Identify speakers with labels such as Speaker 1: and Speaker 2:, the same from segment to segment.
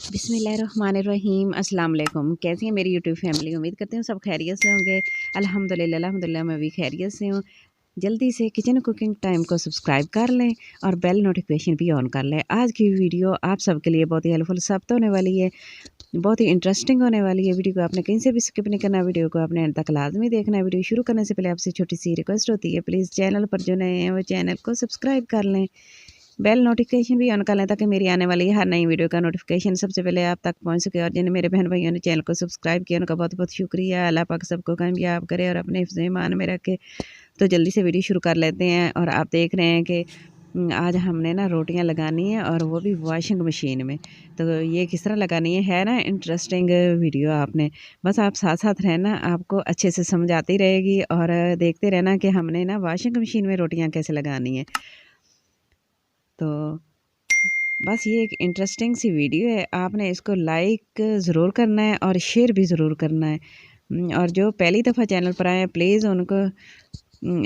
Speaker 1: बिस्मिल्लाहिर्रहमानिर्रहीम अस्सलाम वालेकुम। कैसी है मेरी यूट्यूब फैमिली? उम्मीद करती हूँ सब खैरियत से होंगे। अल्हम्दुलिल्लाह मैं भी खैरियत से हूँ। जल्दी से किचन कुकिंग टाइम को सब्सक्राइब कर लें और बेल नोटिफिकेशन भी ऑन कर लें। आज की वीडियो आप सबके लिए बहुत ही हेल्पफुल साबित होने वाली है, बहुत ही इंटरेस्टिंग होने वाली है। वीडियो को आपने कहीं से भी स्किप नहीं करना, वीडियो को आपने एंड तक लाजमी देखना है। वीडियो शुरू करने से पहले आपसे छोटी सी रिक्वेस्ट होती है, प्लीज़ चैनल पर जो नए हैं वो चैनल को सब्सक्राइब कर लें, बेल नोटिफिकेशन भी ऑन कर लें ताकि मेरी आने वाली हर नई वीडियो का नोटिफिकेशन सबसे पहले आप तक पहुंच सके। और जिन मेरे बहन भाइयों ने चैनल को सब्सक्राइब किया उनका बहुत बहुत शुक्रिया। अल्लाह पाक सबको कामयाब करे और अपने हिफ्ज़ ईमान में रखे। तो जल्दी से वीडियो शुरू कर लेते हैं। और आप देख रहे हैं कि आज हमने ना रोटियां लगानी है और वो भी वॉशिंग मशीन में। तो ये किस तरह लगानी है ना इंटरेस्टिंग वीडियो। आपने बस आप साथ साथ रहना, आपको अच्छे से समझ आती रहेगी और देखते रहना कि हमने ना वॉशिंग मशीन में रोटियां कैसे लगानी है। तो बस ये एक इंटरेस्टिंग सी वीडियो है, आपने इसको लाइक ज़रूर करना है और शेयर भी ज़रूर करना है। और जो पहली दफ़ा चैनल पर आए हैं प्लीज़ उनको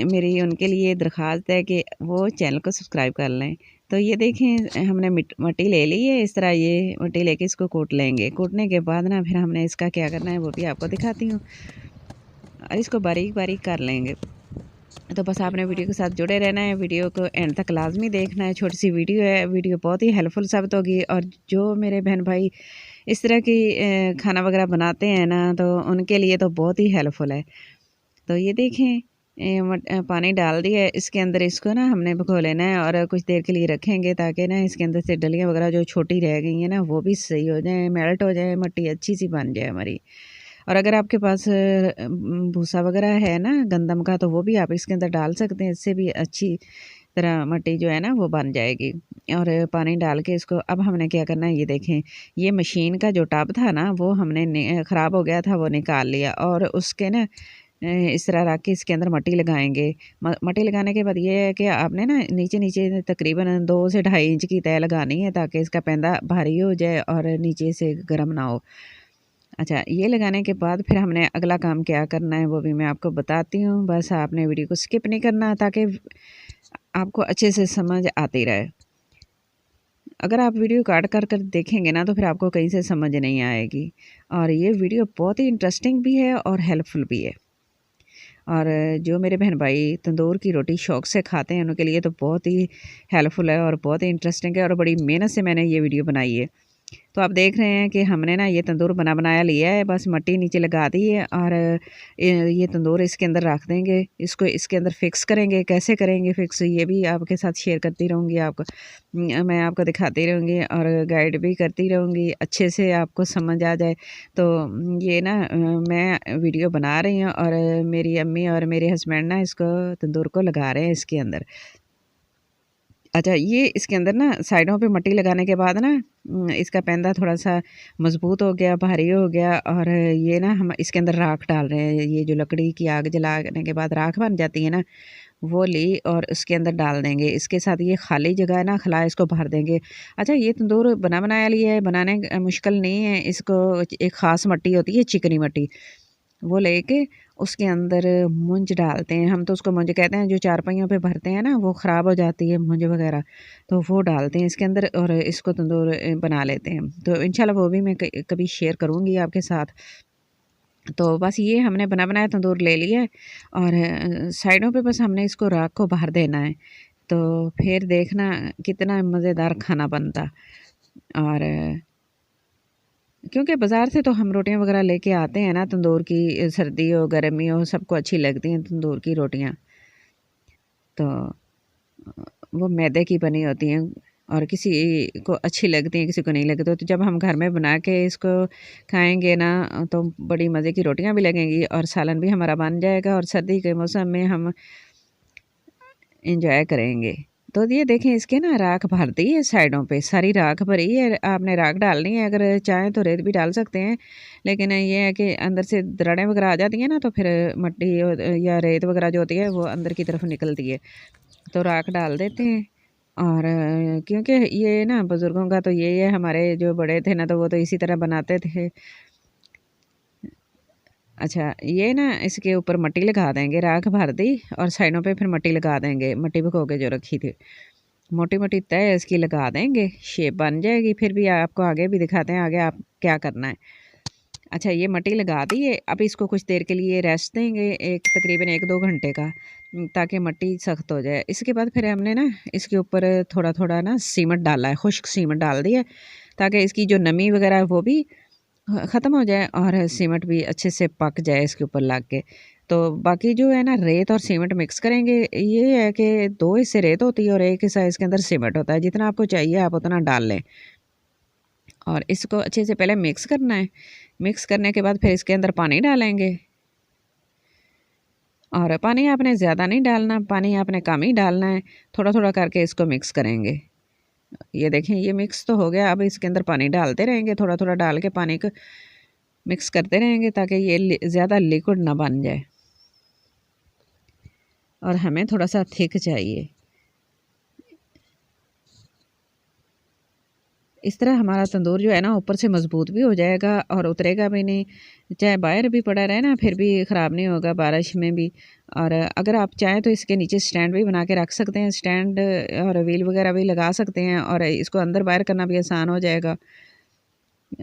Speaker 1: मेरी उनके लिए दरख्वास्त है कि वो चैनल को सब्सक्राइब कर लें। तो ये देखें हमने मट्टी ले ली है। इस तरह ये मट्टी लेके इसको कूट लेंगे। कूटने के बाद ना फिर हमने इसका क्या करना है वो भी आपको दिखाती हूँ और इसको बारीक बारीक कर लेंगे। तो बस आपने वीडियो के साथ जुड़े रहना है, वीडियो को एंड तक लाजमी देखना है। छोटी सी वीडियो है, वीडियो बहुत ही हेल्पफुल साबित होगी। और जो मेरे बहन भाई इस तरह की खाना वगैरह बनाते हैं ना तो उनके लिए तो बहुत ही हेल्पफुल है। तो ये देखें पानी डाल दिया है, इसके अंदर इसको ना हमने भिगो लेना है और कुछ देर के लिए रखेंगे ताकि ना इसके अंदर से डलियाँ वगैरह जो छोटी रह गई हैं ना वो भी सही हो जाएँ, मेल्ट हो जाए, मिट्टी अच्छी सी बन जाए हमारी। और अगर आपके पास भूसा वगैरह है ना गंदम का तो वो भी आप इसके अंदर डाल सकते हैं, इससे भी अच्छी तरह मिट्टी जो है ना वो बन जाएगी। और पानी डाल के इसको अब हमने क्या करना है, ये देखें ये मशीन का जो टब था ना वो हमने ख़राब हो गया था, वो निकाल लिया और उसके ना इस तरह रख के इसके अंदर मिट्टी लगाएंगे। मिट्टी लगाने के बाद ये है कि आपने ना नीचे नीचे तकरीबन 2 से 2.5 इंच की तय लगानी है ताकि इसका पैंदा भारी हो जाए और नीचे से गर्म ना हो। अच्छा, ये लगाने के बाद फिर हमने अगला काम क्या करना है वो भी मैं आपको बताती हूँ। बस आपने वीडियो को स्किप नहीं करना ताकि आपको अच्छे से समझ आती रहे। अगर आप वीडियो काट कर देखेंगे ना तो फिर आपको कहीं से समझ नहीं आएगी। और ये वीडियो बहुत ही इंटरेस्टिंग भी है और हेल्पफुल भी है। और जो मेरे बहन भाई तंदूर की रोटी शौक़ से खाते हैं उनके लिए तो बहुत ही हेल्पफुल है और बहुत ही इंटरेस्टिंग है और बड़ी मेहनत से मैंने ये वीडियो बनाई है। तो आप देख रहे हैं कि हमने ना ये तंदूर बना बनाया लिया है, बस मिट्टी नीचे लगा दी है और ये तंदूर इसके अंदर रख देंगे। इसको इसके अंदर फ़िक्स करेंगे, कैसे करेंगे फ़िक्स ये भी आपके साथ शेयर करती रहूँगी। आपको मैं आपको दिखाती रहूँगी और गाइड भी करती रहूँगी, अच्छे से आपको समझ आ जाए। तो ये ना मैं वीडियो बना रही हूँ और मेरी अम्मी और मेरे हस्बैंड ना इसको तंदूर को लगा रहे हैं इसके अंदर। अच्छा, ये इसके अंदर ना साइडों पे मिट्टी लगाने के बाद ना इसका पैंदा थोड़ा-सा मज़बूत हो गया, भारी हो गया और ये ना हम इसके अंदर राख डाल रहे हैं। ये जो लकड़ी की आग जलाने के बाद राख बन जाती है ना, वो ली और उसके अंदर डाल देंगे। इसके साथ ये खाली जगह है ना, खला इसको भर देंगे। अच्छा, ये तंदूर बना बनाया लिया है, बनाने मुश्किल नहीं है। इसको एक ख़ास मिट्टी होती है, चिकनी मिट्टी। वो लेके उसके अंदर मूंज डालते हैं, हम तो उसको मूंज कहते हैं, जो चारपाइयों पे भरते हैं ना वो ख़राब हो जाती है मूंज वगैरह, तो वो डालते हैं इसके अंदर और इसको तंदूर बना लेते हैं। तो इंशाल्लाह वो भी मैं कभी शेयर करूँगी आपके साथ। तो बस ये हमने बना बनाया तंदूर ले लिया है और साइडों पे बस हमने इसको राख को बाहर देना है। तो फिर देखना कितना मज़ेदार खाना बनता। और क्योंकि बाज़ार से तो हम रोटियां वगैरह लेके आते हैं ना तंदूर की, सर्दी हो गर्मी हो सबको अच्छी लगती हैं तंदूर की रोटियां। तो वो मैदे की बनी होती हैं और किसी को अच्छी लगती हैं किसी को नहीं लगती। तो जब हम घर में बना के इसको खाएंगे ना तो बड़ी मज़े की रोटियां भी लगेंगी और सालन भी हमारा बन जाएगा और सर्दी के मौसम में हम एंजॉय करेंगे। तो ये देखें इसके ना राख भर दी है साइडों पे, सारी राख भरी है। आपने राख डालनी है, अगर चाहें तो रेत भी डाल सकते हैं, लेकिन ये है कि अंदर से दरारें वगैरह आ जाती हैं ना तो फिर मिट्टी या रेत वगैरह जो होती है वो अंदर की तरफ निकलती है। तो राख डाल देते हैं। और क्योंकि ये ना बुज़ुर्गों का तो यही है, हमारे जो बड़े थे ना तो वो तो इसी तरह बनाते थे। अच्छा, ये ना इसके ऊपर मिट्टी लगा देंगे, राख भर दी और साइडों पे फिर मिट्टी लगा देंगे, मिट्टी भिगो के जो रखी थी। मोटी मोटी तय इसकी लगा देंगे, शेप बन जाएगी। फिर भी आपको आगे भी दिखाते हैं आगे आप क्या करना है। अच्छा, ये मट्टी लगा दी है। अब इसको कुछ देर के लिए रेस्ट देंगे, एक तकरीबन 1-2 घंटे का, ताकि मट्टी सख्त हो जाए। इसके बाद फिर हमने ना इसके ऊपर थोड़ा थोड़ा ना सीमेंट डाला है, खुश्क सीमेंट डाल दिया, ताकि इसकी जो नमी वगैरह है वो भी ख़त्म हो जाए और सीमेंट भी अच्छे से पक जाए इसके ऊपर लग के। तो बाकी जो है ना रेत और सीमेंट मिक्स करेंगे। ये है कि 2 हिस्से रेत होती है और 1 हिस्सा इसके अंदर सीमेंट होता है। जितना आपको चाहिए आप उतना डाल लें और इसको अच्छे से पहले मिक्स करना है। मिक्स करने के बाद फिर इसके अंदर पानी डालेंगे और पानी आपने ज़्यादा नहीं डालना, पानी आपने कम ही डालना है। थोड़ा थोड़ा करके इसको मिक्स करेंगे। ये देखें, ये मिक्स तो हो गया। अब इसके अंदर पानी डालते रहेंगे, थोड़ा थोड़ा डाल के पानी को मिक्स करते रहेंगे ताकि ये ज़्यादा लिक्विड ना बन जाए और हमें थोड़ा सा थिक चाहिए। इस तरह हमारा तंदूर जो है ना ऊपर से मज़बूत भी हो जाएगा और उतरेगा भी नहीं। चाहे बाहर भी पड़ा रहे ना फिर भी ख़राब नहीं होगा, बारिश में भी। और अगर आप चाहें तो इसके नीचे स्टैंड भी बना के रख सकते हैं, स्टैंड और व्हील वगैरह भी लगा सकते हैं और इसको अंदर बाहर करना भी आसान हो जाएगा।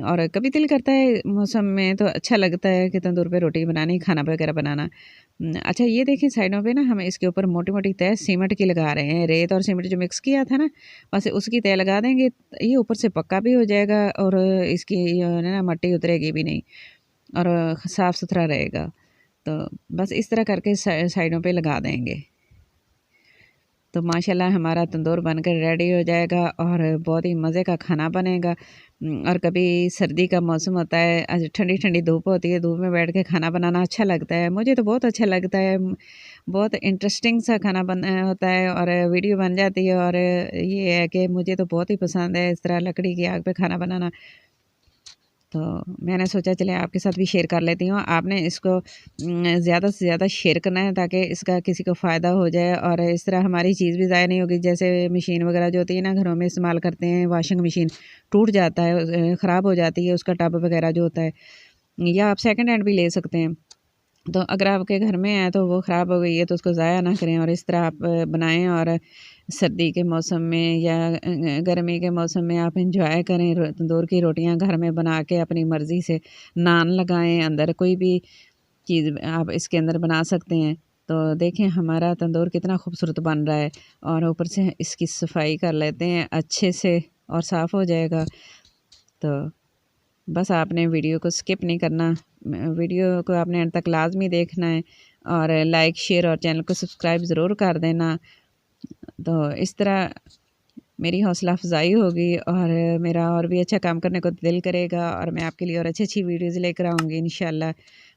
Speaker 1: और कभी दिल करता है मौसम में तो अच्छा लगता है कि तंदूर पे रोटी बनानी, खाना वगैरह बनाना। अच्छा, ये देखें साइडों पे ना हम इसके ऊपर मोटी-मोटी तह सीमेंट की लगा रहे हैं। रेत और सीमेंट जो मिक्स किया था ना, बस उसकी तह लगा देंगे। ये ऊपर से पक्का भी हो जाएगा और इसकी ना मट्टी उतरेगी भी नहीं और साफ़-सुथरा रहेगा। तो बस इस तरह करके साइडों पे लगा देंगे। तो माशाल्लाह हमारा तंदूर बनकर रेडी हो जाएगा और बहुत ही मज़े का खाना बनेगा। और कभी सर्दी का मौसम होता है, आज ठंडी-ठंडी धूप होती है, धूप में बैठ के खाना बनाना अच्छा लगता है। मुझे तो बहुत अच्छा लगता है। बहुत इंटरेस्टिंग सा खाना बन होता है और वीडियो बन जाती है और ये है कि मुझे तो बहुत ही पसंद है इस तरह लकड़ी की आग पे खाना बनाना। तो मैंने सोचा चले आपके साथ भी शेयर कर लेती हूँ। आपने इसको ज़्यादा से ज़्यादा शेयर करना है ताकि इसका किसी को फ़ायदा हो जाए और इस तरह हमारी चीज़ भी ज़ाया नहीं होगी। जैसे मशीन वगैरह जो होती है ना घरों में इस्तेमाल करते हैं, वॉशिंग मशीन टूट जाता है, ख़राब हो जाती है उसका टब वगैरह जो होता है, या आप सेकंड हैंड भी ले सकते हैं। तो अगर आपके घर में है तो वो ख़राब हो गई है तो उसको ज़ाया ना करें और इस तरह आप बनाएँ और सर्दी के मौसम में या गर्मी के मौसम में आप एंजॉय करें। तंदूर की रोटियां घर में बना के अपनी मर्ज़ी से नान लगाएं, अंदर कोई भी चीज़ आप इसके अंदर बना सकते हैं। तो देखें हमारा तंदूर कितना खूबसूरत बन रहा है और ऊपर से इसकी सफाई कर लेते हैं अच्छे से और साफ़ हो जाएगा। तो बस आपने वीडियो को स्किप नहीं करना, वीडियो को आपने अंत तक लाजमी देखना है और लाइक शेयर और चैनल को सब्सक्राइब ज़रूर कर देना। तो इस तरह मेरी हौसला अफ़ज़ाई होगी और मेरा और भी अच्छा काम करने को दिल करेगा और मैं आपके लिए और अच्छी-अच्छी वीडियोज़ लेकर आऊँगी इंशाल्लाह।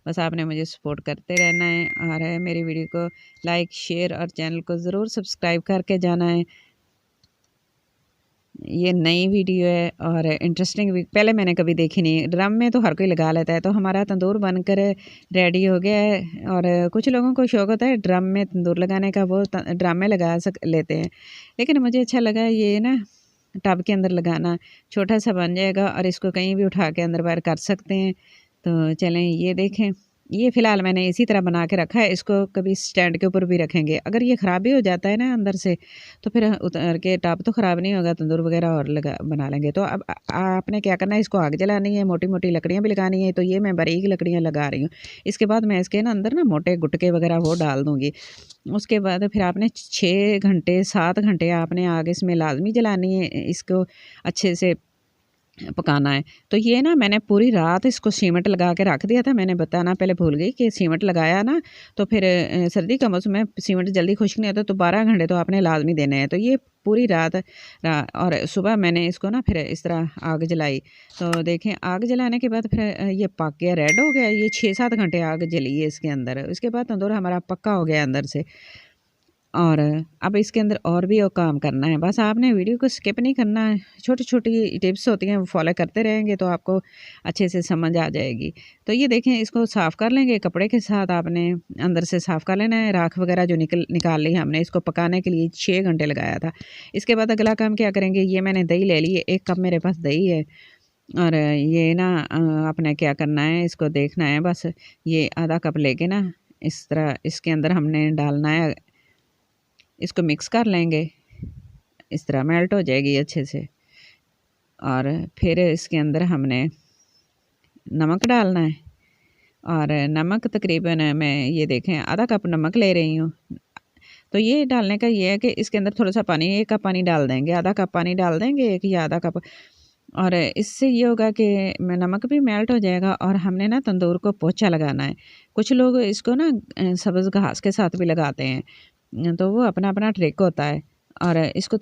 Speaker 1: बस आपने मुझे सपोर्ट करते रहना है और मेरी वीडियो को लाइक, शेयर और चैनल को ज़रूर सब्सक्राइब करके जाना है। ये नई वीडियो है और इंटरेस्टिंग भी पहले मैंने कभी देखी नहीं। ड्रम में तो हर कोई लगा लेता है, तो हमारा तंदूर बनकर रेडी हो गया है और कुछ लोगों को शौक़ होता है ड्रम में तंदूर लगाने का, वो ड्रम में लगा लेते हैं। लेकिन मुझे अच्छा लगा ये ना टब के अंदर लगाना, छोटा सा बन जाएगा और इसको कहीं भी उठा के अंदर बाहर कर सकते हैं। तो चलें ये देखें, ये फ़िलहाल मैंने इसी तरह बना के रखा है, इसको कभी स्टैंड के ऊपर भी रखेंगे। अगर ये ख़राब भी हो जाता है ना अंदर से तो फिर उतार के टब तो ख़राब नहीं होगा, तंदूर वगैरह और लगा बना लेंगे। तो अब आपने क्या करना है, इसको आग जलानी है, मोटी-मोटी लकड़ियाँ भी लगानी है, तो ये मैं बारीक लकड़ियाँ लगा रही हूँ। इसके बाद मैं इसके ना अंदर ना मोटे गुटके वगैरह वो डाल दूँगी। उसके बाद फिर आपने 6 घंटे 7 घंटे आपने आग इसमें लाज़मी जलानी है, इसको अच्छे से पकाना है। तो ये ना मैंने पूरी रात इसको सीमेंट लगा के रख दिया था। मैंने बताना पहले भूल गई कि सीमेंट लगाया ना तो फिर सर्दी का मौसम है, सीमेंट जल्दी खुश्क नहीं होता, तो 12 घंटे तो आपने लाज़मी देने हैं। तो ये पूरी रात और सुबह मैंने इसको ना फिर इस तरह आग जलाई। तो देखें आग जलाने के बाद फिर ये पक गया, रेड हो गया। ये 6-7 घंटे आग जली है इसके अंदर। उसके बाद तंदूर हमारा पक्का हो गया अंदर से। और अब इसके अंदर और भी वो काम करना है। बस आपने वीडियो को स्किप नहीं करना है। छोटी-छोटी टिप्स होती हैं वो फॉलो करते रहेंगे तो आपको अच्छे से समझ आ जाएगी। तो ये देखें इसको साफ़ कर लेंगे कपड़े के साथ, आपने अंदर से साफ़ कर लेना है। राख वगैरह जो निकाल ली हमने, इसको पकाने के लिए 6 घंटे लगाया था। इसके बाद अगला काम क्या करेंगे, ये मैंने दही ले ली है, 1 कप मेरे पास दही है और ये ना आपने क्या करना है, इसको देखना है बस। ये आधा कप लेके ना इस तरह इसके अंदर हमने डालना है, इसको मिक्स कर लेंगे। इस तरह मेल्ट हो जाएगी अच्छे से। और फिर इसके अंदर हमने नमक डालना है, और नमक तकरीबन मैं ये देखें आधा कप नमक ले रही हूँ। तो ये डालने का ये है कि इसके अंदर थोड़ा-सा पानी, 1 कप पानी डाल देंगे, आधा कप पानी डाल देंगे, 1 या आधा कप। और इससे ये होगा कि नमक भी मेल्ट हो जाएगा, और हमने ना तंदूर को पोंछा लगाना है। कुछ लोग इसको ना सब्ज़ घास के साथ भी लगाते हैं, तो वो अपना-अपना ट्रिक होता है। और इसको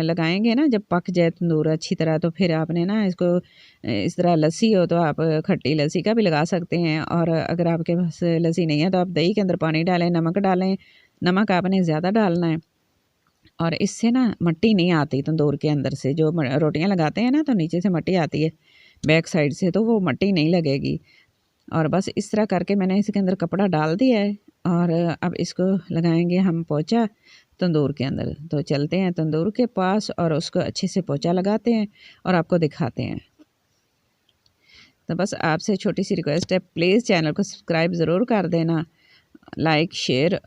Speaker 1: लगाएँगे ना जब पक जाए तंदूर अच्छी तरह, तो फिर आपने ना इसको इस तरह लस्सी हो तो आप खट्टी लस्सी का भी लगा सकते हैं, और अगर आपके पास लस्सी नहीं है तो आप दही के अंदर पानी डालें, नमक डालें। नमक आपने ज़्यादा डालना है, और इससे ना मट्टी नहीं आती तंदूर के अंदर से। जो रोटियां लगाते हैं ना तो नीचे से मट्टी आती है बैक साइड से, तो वो मट्टी नहीं लगेगी। और बस इस तरह करके मैंने इसके अंदर कपड़ा डाल दिया है, और अब इसको लगाएंगे हम पोंछा तंदूर के अंदर। तो चलते हैं तंदूर के पास और उसको अच्छे से पोंछा लगाते हैं और आपको दिखाते हैं। तो बस आपसे छोटी सी रिक्वेस्ट है, प्लीज़ चैनल को सब्सक्राइब ज़रूर कर देना, लाइक शेयर।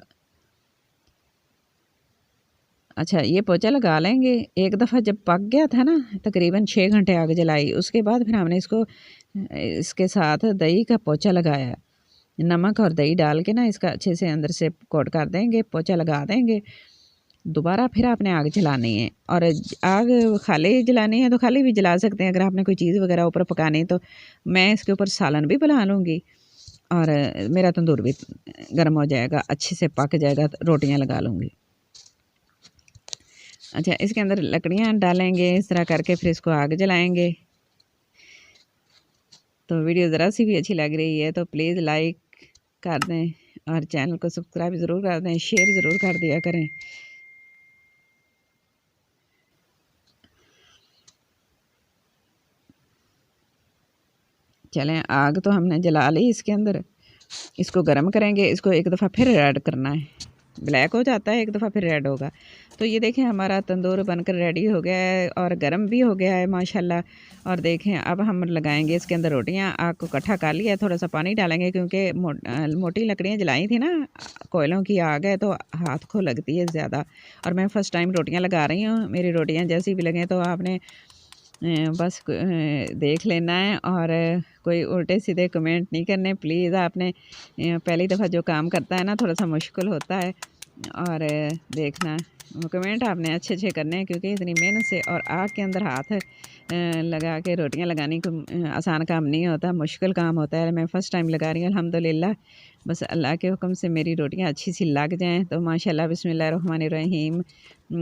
Speaker 1: अच्छा, ये पोंछा लगा लेंगे। एक दफ़ा जब पक गया था ना, तकरीबन 6 घंटे आग जलाई, उसके बाद फिर हमने इसको इसके साथ दही का पोंछा लगाया। नमक और दही डाल के ना इसका अच्छे से अंदर से कोट कर देंगे, पोंछा लगा देंगे। दोबारा फिर आपने आग जलानी है, और आग खाली जलानी है तो खाली भी जला सकते हैं। अगर आपने कोई चीज़ वगैरह ऊपर पकानी है, तो मैं इसके ऊपर सालन भी बना लूँगी, और मेरा तंदूर भी गर्म हो जाएगा, अच्छे से पक जाएगा, रोटियाँ लगा लूँगी। अच्छा, इसके अंदर लकड़ियाँ डालेंगे इस तरह करके, फिर इसको आग जलाएंगे। तो वीडियो ज़रा सी भी अच्छी लग रही है तो प्लीज़ लाइक कर दें, और चैनल को सब्सक्राइब ज़रूर कर दें, शेयर ज़रूर कर दिया करें। चलें, आग तो हमने जला ली इसके अंदर। इसको गर्म करेंगे, इसको एक दफ़ा फिर ऐड करना है। ब्लैक हो जाता है, एक दफ़ा फिर रेड होगा। तो ये देखें हमारा तंदूर बनकर रेडी हो गया है, और गर्म भी हो गया है माशाल्लाह। और देखें अब हम लगाएंगे इसके अंदर रोटियां। आग को इकट्ठा कर लिया, थोड़ा सा पानी डालेंगे क्योंकि मोटी लकड़ियां जलाई थी ना, कोयलों की आग है तो हाथ को लगती है ज़्यादा। और मैं फ़र्स्ट टाइम रोटियाँ लगा रही हूँ, मेरी रोटियाँ जैसी भी लगें तो आपने बस देख लेना है, और कोई उल्टे सीधे कमेंट नहीं करने प्लीज़। आपने पहली दफ़ा जो काम करता है ना, थोड़ा सा मुश्किल होता है, और देखना कमेंट आपने अच्छे अच्छे करने हैं, क्योंकि इतनी मेहनत से और आग के अंदर हाथ लगा के रोटियां लगाने को आसान काम नहीं होता, मुश्किल काम होता है। मैं फ़र्स्ट टाइम लगा रही हूँ अल्हम्दुलिल्लाह। बस अल्लाह के हुक्म से मेरी रोटियां अच्छी सी लग जाएं तो माशाल्लाह बिस्मिल्लाहिर्रहमानिर्रहीम।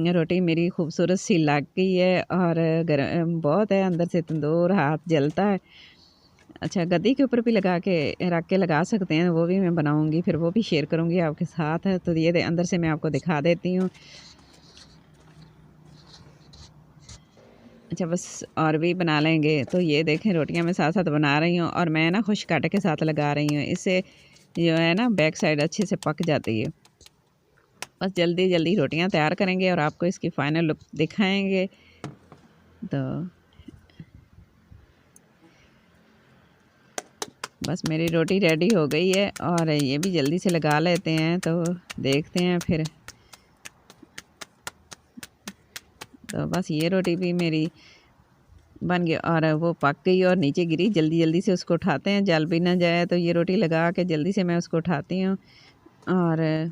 Speaker 1: रोटी मेरी खूबसूरत सी लग गई है, और गर्म बहुत है, अंदर से तंदूर हाथ जलता है। अच्छा, गद्दी के ऊपर भी लगा के रख के लगा सकते हैं, वो भी मैं बनाऊंगी, फिर वो भी शेयर करूंगी आपके साथ। तो ये अंदर से मैं आपको दिखा देती हूँ। अच्छा, बस और भी बना लेंगे। तो ये देखें रोटियां मैं साथ साथ बना रही हूँ, और मैं ना खुश कांटे के साथ लगा रही हूँ, इससे जो है ना बैक साइड अच्छे से पक जाती है। बस जल्दी जल्दी रोटियां तैयार करेंगे और आपको इसकी फ़ाइनल लुक दिखाएंगे। तो बस मेरी रोटी रेडी हो गई है, और ये भी जल्दी से लगा लेते हैं, तो देखते हैं फिर। तो बस ये रोटी भी मेरी बन गई, और वो पक गई और नीचे गिरी। जल्दी जल्दी से उसको उठाते हैं, जल भी ना जाए, तो ये रोटी लगा के जल्दी से मैं उसको उठाती हूँ और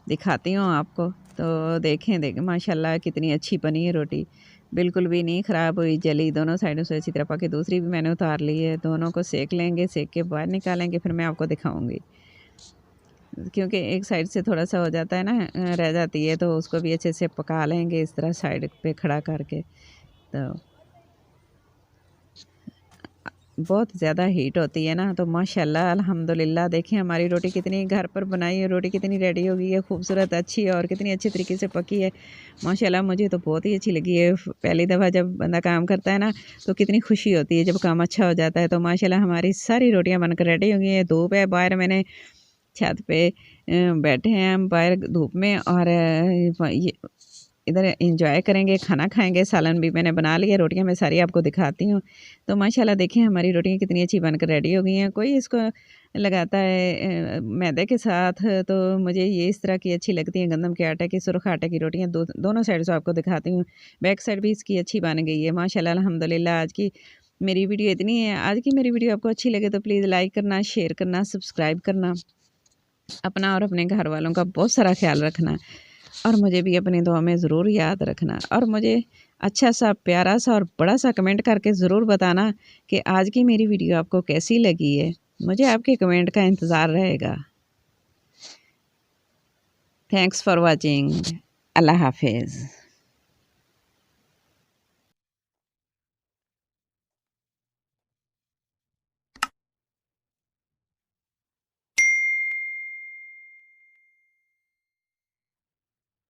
Speaker 1: दिखाती हूँ आपको। तो देखें माशाल्लाह कितनी अच्छी बनी है रोटी, बिल्कुल भी नहीं ख़राब हुई, जली दोनों साइडों से अच्छी तरह पकी। दूसरी भी मैंने उतार ली है, दोनों को सेक लेंगे, सेक के बाहर निकालेंगे, फिर मैं आपको दिखाऊंगी। क्योंकि एक साइड से थोड़ा सा हो जाता है ना, रह जाती है, तो उसको भी अच्छे से पका लेंगे इस तरह साइड पे खड़ा करके। तो बहुत ज़्यादा हीट होती है ना, तो माशाल्लाह अल्हम्दुलिल्लाह देखें हमारी रोटी कितनी घर पर बनाई है, रोटी कितनी रेडी हो गई है, खूबसूरत अच्छी, और कितनी अच्छी तरीके से पकी है माशाल्लाह। मुझे तो बहुत ही अच्छी लगी है। पहली दफ़ा जब बंदा काम करता है ना, तो कितनी खुशी होती है जब काम अच्छा हो जाता है। तो माशाल्लाह हमारी सारी रोटियाँ बनकर रेडी हो गई हैं। धूप है बाहर, मैंने छत पे बैठे हैं हम बाहर धूप में, और ये इधर एंजॉय करेंगे, खाना खाएंगे। सालन भी मैंने बना लिया, रोटियां मैं सारी आपको दिखाती हूँ। तो माशाल्लाह देखिए हमारी रोटियां कितनी अच्छी बनकर रेडी हो गई हैं। कोई इसको लगाता है मैदे के साथ, तो मुझे ये इस तरह की अच्छी लगती हैं। गंदम के आटे की, सुरख आटे की रोटियाँ दोनों साइड से आपको दिखाती हूँ। बैक साइड भी इसकी अच्छी बन गई है माशाल्लाह अल्हम्दुलिल्लाह। आज की मेरी वीडियो इतनी है। आज की मेरी वीडियो आपको अच्छी लगे तो प्लीज़ लाइक करना, शेयर करना, सब्सक्राइब करना। अपना और अपने घर वालों का बहुत सारा ख्याल रखना और मुझे भी अपनी दुआ में ज़रूर याद रखना। और मुझे अच्छा सा, प्यारा सा और बड़ा सा कमेंट करके ज़रूर बताना कि आज की मेरी वीडियो आपको कैसी लगी है। मुझे आपके कमेंट का इंतज़ार रहेगा। Thanks for watching. अल्लाह हाफिज़।